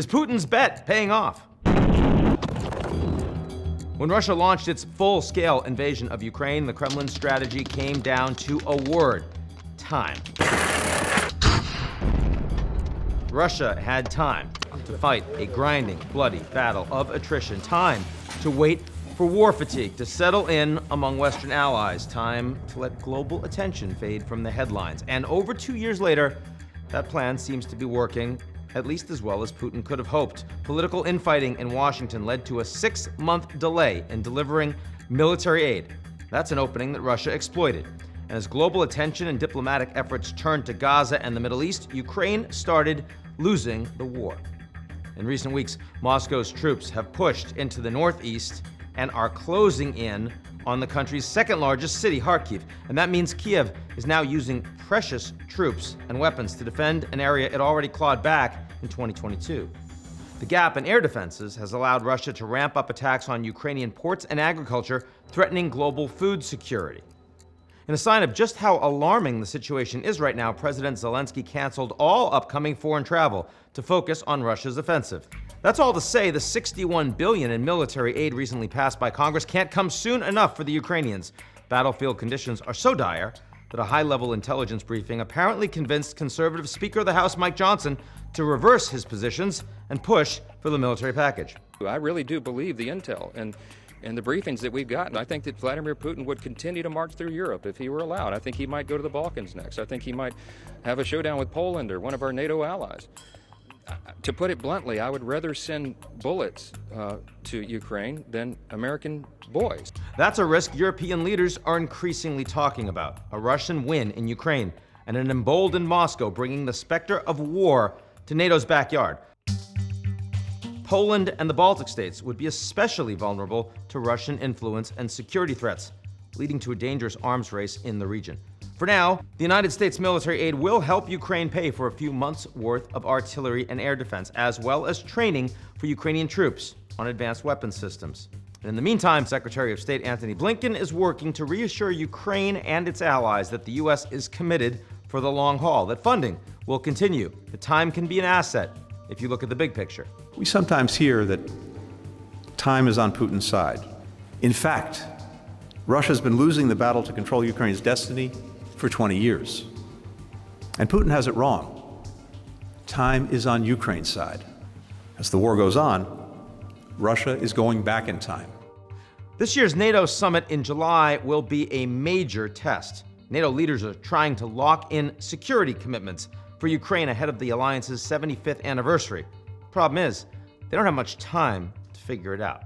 Is Putin's bet paying off? When Russia launched its full-scale invasion of Ukraine, the Kremlin's strategy came down to a word: time. Russia had time to fight a grinding, bloody battle of attrition, time to wait for war fatigue to settle in among Western allies, time to let global attention fade from the headlines. And over 2 years later, that plan seems to be working at least as well as Putin could have hoped. Political infighting in Washington led to a 6-month delay in delivering military aid. That's an opening that Russia exploited. And as global attention and diplomatic efforts turned to Gaza and the Middle East, Ukraine started losing the war. In recent weeks, Moscow's troops have pushed into the northeast and are closing in on the country's second-largest city, Kharkiv. And that means Kiev is now using precious troops and weapons to defend an area it already clawed back in 2022. The gap in air defenses has allowed Russia to ramp up attacks on Ukrainian ports and agriculture, threatening global food security. In a sign of just how alarming the situation is right now, President Zelensky canceled all upcoming foreign travel to focus on Russia's offensive. That's all to say the $61 billion in military aid recently passed by Congress can't come soon enough for the Ukrainians. Battlefield conditions are so dire that a high-level intelligence briefing apparently convinced conservative Speaker of the House Mike Johnson to reverse his positions and push for the military package. I really do believe the intel and the briefings that we've gotten. I think that Vladimir Putin would continue to march through Europe if he were allowed. I think he might go to the Balkans next. I think he might have a showdown with Poland or one of our NATO allies. To put it bluntly, I would rather send bullets to Ukraine than American boys. That's a risk European leaders are increasingly talking about: a Russian win in Ukraine and an emboldened Moscow bringing the specter of war to NATO's backyard. Poland and the Baltic states would be especially vulnerable to Russian influence and security threats, leading to a dangerous arms race in the region. For now, the United States military aid will help Ukraine pay for a few months' worth of artillery and air defense, as well as training for Ukrainian troops on advanced weapons systems. And in the meantime, Secretary of State Antony Blinken is working to reassure Ukraine and its allies that the U.S. is committed for the long haul, that funding will continue. The time can be an asset if you look at the big picture. We sometimes hear that time is on Putin's side. In fact, Russia's been losing the battle to control Ukraine's destiny for 20 years. And Putin has it wrong. Time is on Ukraine's side. As the war goes on, Russia is going back in time. This year's NATO summit in July will be a major test. NATO leaders are trying to lock in security commitments for Ukraine ahead of the alliance's 75th anniversary. Problem is, they don't have much time to figure it out.